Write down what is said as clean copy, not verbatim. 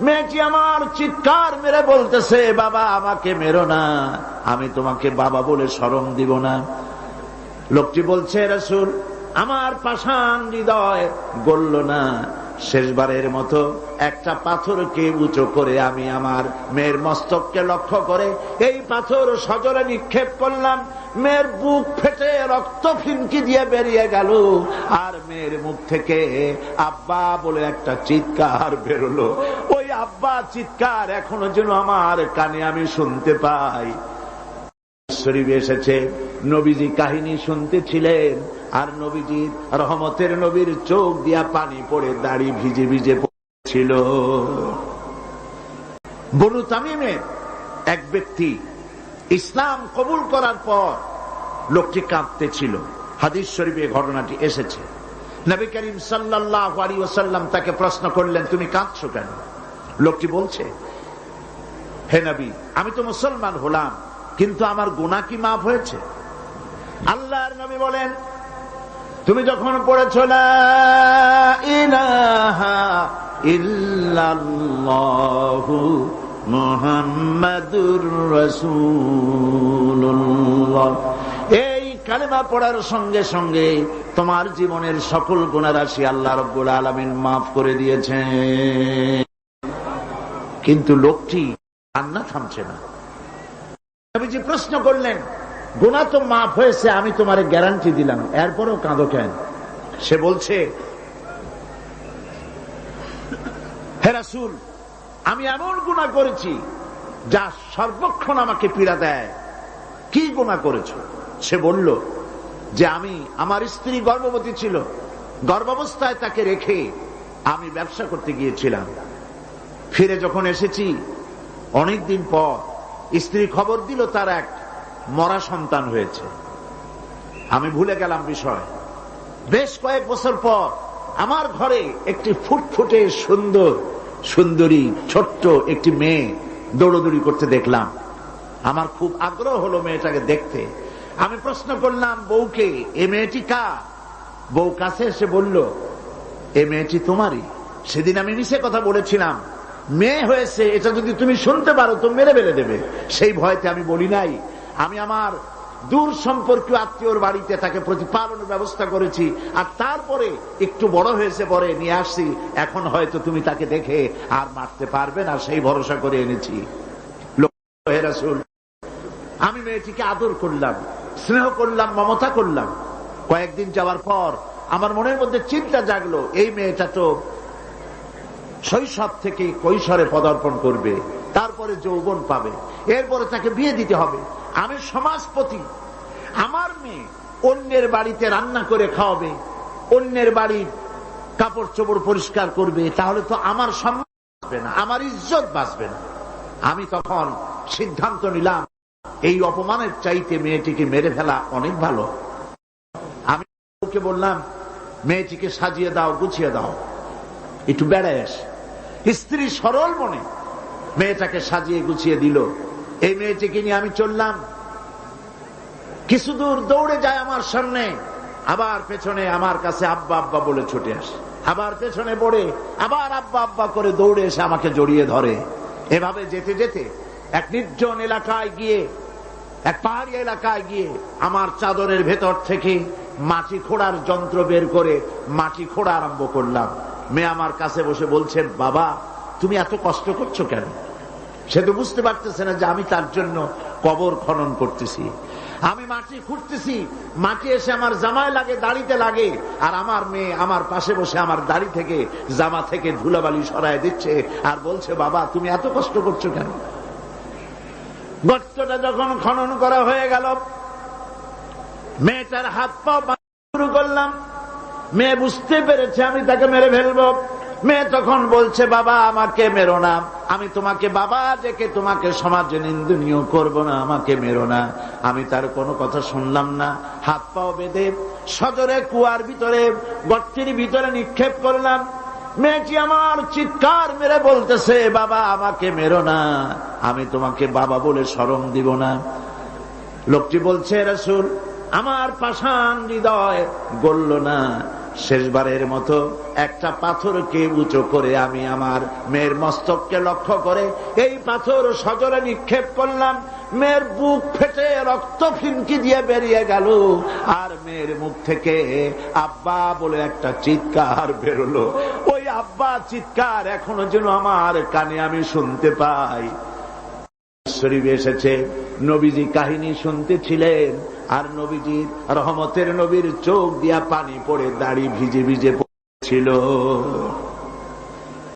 মেয়েটি আমার চিৎকার মেরে বলতেছে, বাবা আমাকে মেরো না, আমি তোমাকে বাবা বলে শরম দিব না। লোকটি বলছে, রাসূল আমার পাষাণ হৃদয় গলল না, শেষবারের মতো একটা পাথরকে উঁচু করে আমি আমার মেয়ের মস্তককে লক্ষ্য করে এই পাথর সজোরে নিক্ষেপ করলাম। মেয়ের বুক ফেটে রক্ত ফিনকি দিয়ে বেরিয়ে গেল, আর মেয়ের মুখ থেকে আব্বা বলে একটা চিৎকার বেরোলো। ওই আব্বা চিৎকার এখনো যেন আমার কানে আমি শুনতে পাই। শরীফে এসেছে, নবীজি কাহিনী শুনতেছিলেন, আর নবীজির রহমতের নবীর চোখ দিয়া পানি পড়ে দাড়ি ভিজে ভিজে পড়ছিল। বনু তামিমের এক ব্যক্তি ইসলাম কবুল করার পর লোকটি কাঁদতেছিল। হাদিস শরীফে ঘটনাটি এসেছে। নবী করিম সাল্লাল্লাহু আলাইহি ওয়াসাল্লাম তাকে প্রশ্ন করলেন, তুমি কাঁদছো কেন? লোকটি বলছে, হে নবী, আমি তো মুসলমান হলাম, কিন্তু আমার গুনাহ কি মাফ হয়েছে? আল্লাহর নবী বলেন, তুমি যখন পড়েছো লা ইলাহা ইল্লাল্লাহু মুহাম্মাদুর রাসূলুল্লাহ, এই কালেমা পড়ার সঙ্গে সঙ্গে তোমার জীবনের সকল গুনাহ রাশি আল্লাহ রাব্বুল আলামিন মাফ করে দিয়েছেন। কিন্তু লোকটি কান্না থামছে না। নবীজি প্রশ্ন করলেন, গুনাহ তো মাফ হয়েছে, আমি তোমারে গ্যারান্টি দিলাম, এরপরও কাঁদো কেন? সে বলছে, হে রাসূল, আমি এমন গুনাহ করেছি যা সর্বক্ষণ আমাকে পীড়া দেয়। কি গুনাহ করেছো? সে বলল যে আমি, আমার স্ত্রী গর্ভবতী ছিল, গর্ভাবস্থায় তাকে রেখে আমি ব্যবসা করতে গিয়েছিলাম। ফিরে যখন এসেছি অনেকদিন পর স্ত্রী খবর দিল তার এক মরা সন্তান হয়েছে। আমি ভুলে গেলাম বিষয়। বেশ কয়েক বছর পর আমার ঘরে একটি ফুটফুটে সুন্দরী ছোট্ট একটি মেয়ে দৌড়দৌড়ি করতে দেখলাম। আমার খুব আগ্রহ হলো মেয়েটাকে দেখতে। আমি প্রশ্ন করলাম বউকে, এ মেয়েটি কার? বউ কাছে এসে বলল, এ মেয়েটি তোমারই। সেদিন আমি মিছে কথা বলেছিলাম, মেয়ে হয়েছে এটা যদি তুমি শুনতে পারো তো মেরে ফেলে দেবে, সেই ভয়তে আমি বলি নাই। আমি আমার দূর সম্পর্কীয় আত্মীয়র বাড়িতে তাকে প্রতিপালনের ব্যবস্থা করেছি, আর তারপরে একটু বড় হয়েছে পরে নিয়ে আসছি। এখন হয়তো তুমি তাকে দেখে আর মারতে পারবে না, সেই ভরসা করে এনেছি। হে রাসূল, আমি মেয়েটিকে আদর করলাম, স্নেহ করলাম, মমতা করলাম। কয়েকদিন যাওয়ার পর আমার মনের মধ্যে চিন্তা জাগলো, এই মেয়েটা তো শৈশব থেকে কৈশোরে পদার্পণ করবে, তারপরে যৌবন পাবে, এরপরে তাকে বিয়ে দিতে হবে। আমি সমাজপতি, আমার মেয়ে অন্যের বাড়িতে রান্না করে খাওয়াবে, অন্যের বাড়ির কাপড় চোপড় পরিষ্কার করবে, তাহলে তো আমার সম্মান বাঁচবে না, আমার ইজ্জত বাঁচবে না। আমি তখন সিদ্ধান্ত নিলাম, এই অপমানের চাইতে মেয়েটিকে মেরে ফেলা অনেক ভালো। আমি ওকে বললাম, মেয়েটিকে সাজিয়ে দাও, গুছিয়ে দাও, একটু বেড়ায় আসে। স্ত্রী সরল মনে মেয়েটাকে সাজিয়ে গুছিয়ে দিল। এই মেয়েটিকে নিয়ে আমি চললাম। কিছু দূর দৌড়ে যায় আমার সামনে, আবার পেছনে আমার কাছে আব্বা আব্বা বলে ছুটে আসে, আবার পেছনে পড়ে, আবার আব্বা আব্বা করে দৌড়ে এসে আমাকে জড়িয়ে ধরে। এভাবে যেতে যেতে এক নির্জন এলাকায় গিয়ে, এক পাহাড়ি এলাকায় গিয়ে আমার চাদরের ভেতর থেকে মাটি খোঁড়ার যন্ত্র বের করে মাটি খোঁড়া আরম্ভ করলাম। মেয়ে আমার কাছে বসে বলছে, বাবা তুমি এত কষ্ট করছো কেন? সে তো বুঝতে পারতেছে না যে আমি তার জন্য কবর খনন করতেছি। আমি মাটি খুঁড়তেছি, মাটি এসে আমার জামায় লাগে, দাড়িতে লাগে, আর আমার মেয়ে আমার পাশে বসে আমার দাড়ি থেকে, জামা থেকে ধুলাবালি সরায় দিচ্ছে আর বলছে, বাবা তুমি এত কষ্ট করছো কেন? গর্তটা যখন খনন করা হয়ে গেল, মেয়েটার হাত পা শুরু করলাম। মেয়ে বুঝতে পেরেছে আমি তাকে মেরে ফেলবো। মেয়ে তখন বলছে, বাবা আমাকে মেরো না, আমি তোমাকে বাবা ডেকে তোমাকে সমাজে নিন্দনীয় করবো না, আমাকে মেরো না। আমি তার কোনো কথা শুনলাম না। হাত পাও বেঁধে সজোরে কুয়ার ভিতরে, গর্তের ভিতরে নিক্ষেপ করলাম। মেয়েটি আমার চিৎকার মেরে বলতেছে, বাবা আমাকে মেরো না, আমি তোমাকে বাবা বলে শরম দিব না। লোকটি বলছে, রাসূল আমার পাষাণ হৃদয় গলল না, শেষবারের মতো একটা পাথরকে উঁচু করে আমি আমার মেয়ের মস্তককে লক্ষ্য করে এই পাথর সজোরে নিক্ষেপ করলাম। মেয়ের বুক ফেটে রক্ত ফিনকি দিয়ে বেরিয়ে গেল, আর মেয়ের মুখ থেকে আব্বা বলে একটা চিৎকার বেরোলো। ওই আব্বা চিৎকার এখনো যেন আমার কানে আমি শুনতে পাই। শরীফে এসেছে নবীজি কাহিনী শুনতেছিলেন, আর নবীজির রহমতের নবীর চোখ দিয়া পানি পড়ে দাড়ি ভিজে ভিজে পড়ছিল।